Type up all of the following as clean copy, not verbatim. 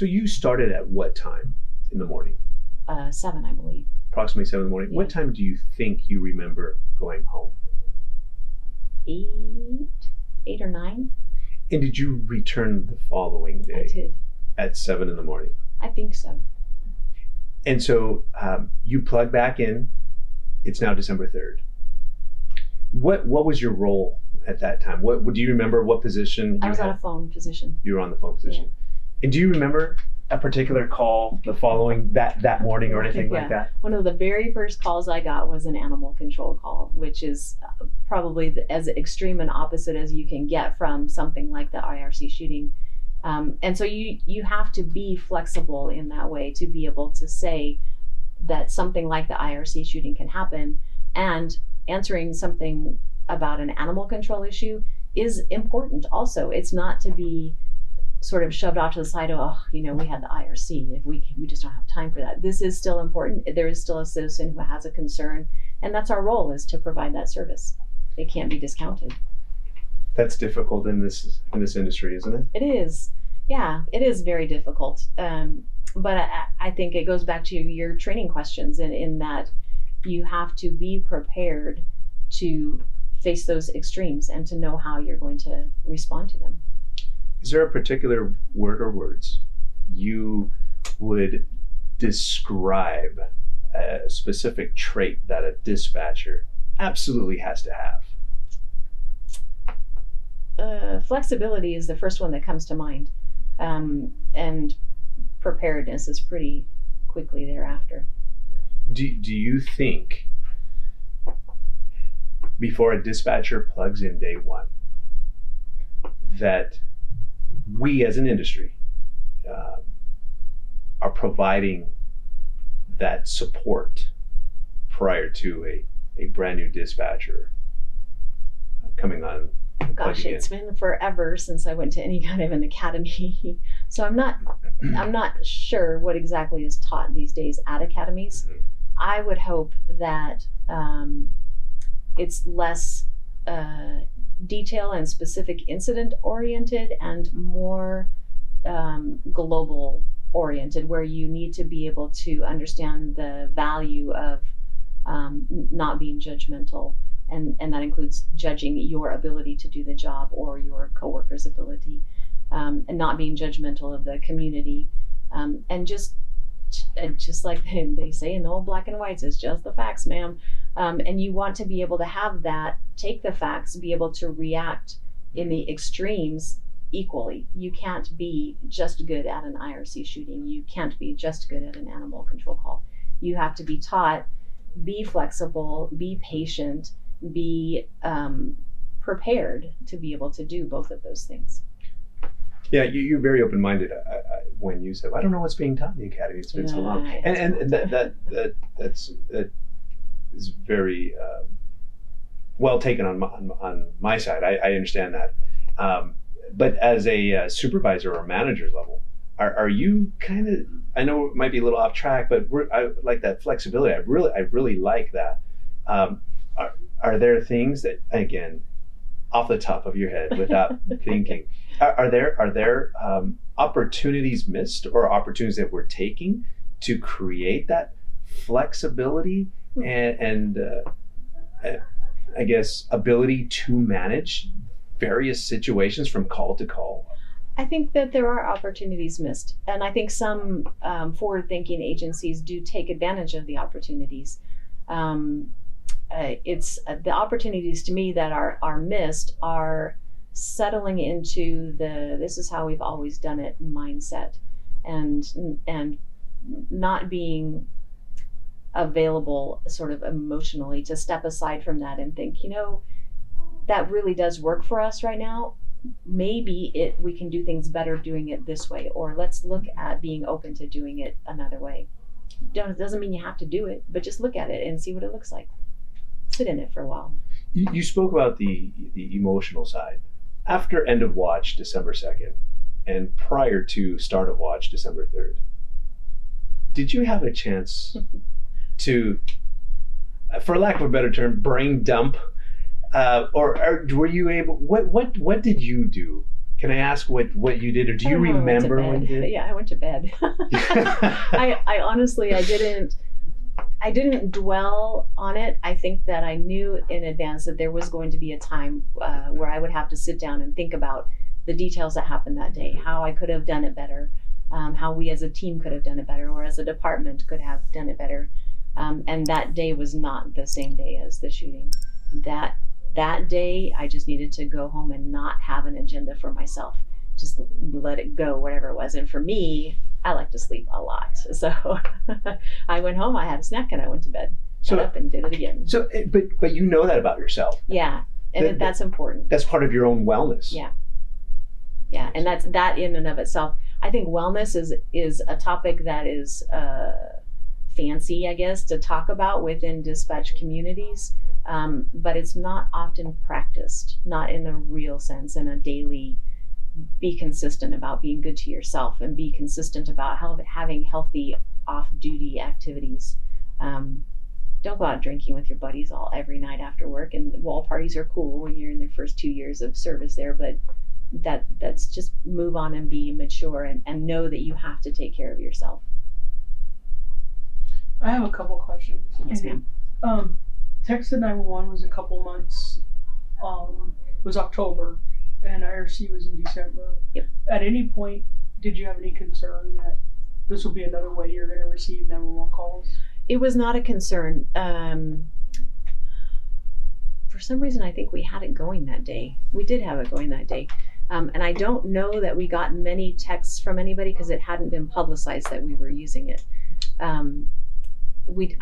So you started at what time in the morning? 7, I believe. Approximately 7 in the morning. Yeah. What time do you think you remember going home? 8 or 9. And did you return the following day? I did. At 7 in the morning? I think so. And so you plug back in. It's now December 3rd. What was your role at that time? What do you remember? What position? I was on a phone position. You were on the phone position. Yeah. And do you remember a particular call the following that morning or anything like that? One of the very first calls I got was an animal control call, which is probably as extreme and opposite as you can get from something like the IRC shooting. And so you have to be flexible in that way to be able to say that something like the IRC shooting can happen, and answering something about an animal control issue is important also. It's not to be sort of shoved off to the side of, we had the IRC, if we just don't have time for that. This is still important. There is still a citizen who has a concern, and that's our role, is to provide that service. It can't be discounted. That's difficult in this industry, isn't it? It is. Yeah, it is very difficult. But I think it goes back to your training questions, in that you have to be prepared to face those extremes and to know how you're going to respond to them. Is there a particular word or words you would describe a specific trait that a dispatcher absolutely has to have? Flexibility is the first one that comes to mind, and preparedness is pretty quickly thereafter. Do you think before a dispatcher plugs in day one that we as an industry are providing that support prior to a brand new dispatcher coming on? Gosh, it's been forever since I went to any kind of an academy. So I'm not sure what exactly is taught these days at academies. Mm-hmm. I would hope that it's less detail and specific incident oriented and more global oriented, where you need to be able to understand the value of not being judgmental. And that includes judging your ability to do the job or your coworker's ability, and not being judgmental of the community. And just like they say in the old black and whites, it's just the facts, ma'am. And you want to be able to have that, take the facts, be able to react in the extremes equally. You can't be just good at an IRC shooting. You can't be just good at an animal control call. You have to be taught, be flexible, be patient, be prepared to be able to do both of those things. Yeah, you're very open-minded when you said, I don't know what's being taught in the academy. It's been so long. And that is very well taken on my side. I understand that. But as a supervisor or manager level, are you kind of, I know it might be a little off track, but I like that flexibility. I really like that. Are there things that, again, off the top of your head without thinking, are there opportunities missed or opportunities that we're taking to create that flexibility and I guess ability to manage various situations from call to call? I think that there are opportunities missed, and I think some forward-thinking agencies do take advantage of the opportunities. It's the opportunities to me that are missed are settling into the this is how we've always done it mindset, and not being available sort of emotionally to step aside from that and think, that really does work for us right now. Maybe we can do things better doing it this way, or let's look at being open to doing it another way. It doesn't mean you have to do it, but just look at it and see what it looks like. Sit in it for a while. You spoke about the emotional side. After end of watch, December 2nd, and prior to start of watch, December 3rd, did you have a chance to, for lack of a better term, brain dump, or were you able? What did you do, Can I ask what you did, or do you remember when you did? Yeah, I went to bed. I honestly, I didn't dwell on it. I think that I knew in advance that there was going to be a time where I would have to sit down and think about the details that happened that day, how I could have done it better, how we as a team could have done it better, or as a department could have done it better. And that day was not the same day as the shooting. That day, I just needed to go home and not have an agenda for myself. Just let it go, whatever it was. And for me, I like to sleep a lot. So I went home, I had a snack, and I went to bed. Got up and did it again. So, but you know that about yourself. Yeah, and that's important. That's part of your own wellness. Yeah. Yeah, and that in and of itself. I think wellness is a topic that is fancy, I guess, to talk about within dispatch communities, but it's not often practiced, not in a real sense, in a daily. Be consistent about being good to yourself, and be consistent about having healthy off-duty activities. Don't go out drinking with your buddies every night after work. And wall parties are cool when you're in the first 2 years of service there, but that's just move on and be mature and know that you have to take care of yourself. I have a couple questions. Yes, ma'am. Text to 911 was a couple months. It was October, and IRC was in December. Yep. At any point, did you have any concern that this will be another way you're going to receive 911 calls? It was not a concern. For some reason, I think we had it going that day. We did have it going that day. And I don't know that we got many texts from anybody because it hadn't been publicized that we were using it.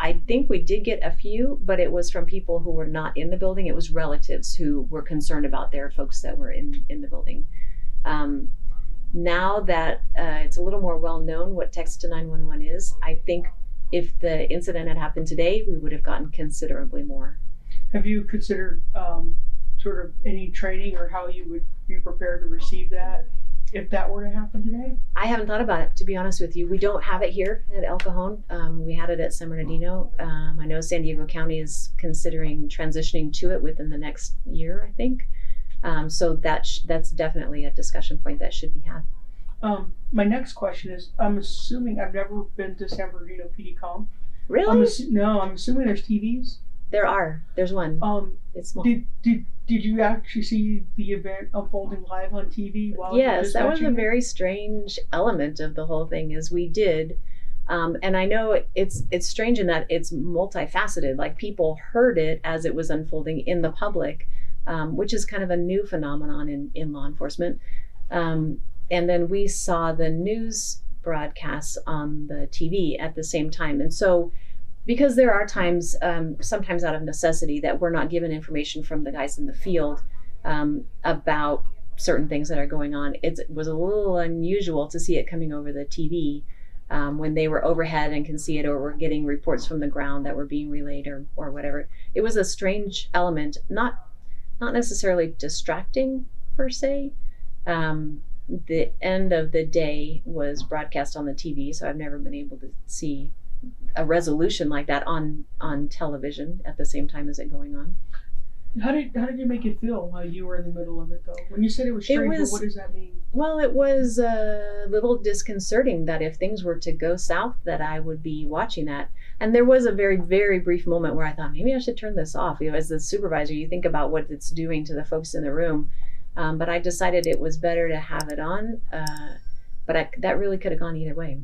I think we did get a few, but it was from people who were not in the building. It was relatives who were concerned about their folks that were in the building. Now that it's a little more well known what text to 911 is, I think if the incident had happened today, we would have gotten considerably more. Have you considered sort of any training or how you would be prepared to receive that if that were to happen today? I haven't thought about it, to be honest with you. We don't have it here at El Cajon. We had it at San Bernardino. I know San Diego County is considering transitioning to it within the next year, I think. So that's definitely a discussion point that should be had. My next question is, I'm assuming I've never been to San Bernardino PD Com. Really? I'm assuming there's TVs. There's one. It's small. Did you actually see the event unfolding live on TV? Yes, that was a very strange element of the whole thing. Is we did, and I know it's strange in that it's multifaceted. Like people heard it as it was unfolding in the public, which is kind of a new phenomenon in law enforcement. And then we saw the news broadcasts on the TV at the same time, and so. Because there are times, sometimes out of necessity, that we're not given information from the guys in the field about certain things that are going on. It was a little unusual to see it coming over the TV when they were overhead and can see it, or were getting reports from the ground that were being relayed or whatever. It was a strange element, not necessarily distracting per se. The end of the day was broadcast on the TV, so I've never been able to see a resolution like that on television at the same time as it going on. How did you make it feel while you were in the middle of it, though? When you said it was strange, what does that mean? Well, it was a little disconcerting that if things were to go south, that I would be watching that. And there was a very, very brief moment where I thought, maybe I should turn this off. As the supervisor, you think about what it's doing to the folks in the room. But I decided it was better to have it on. But that really could have gone either way.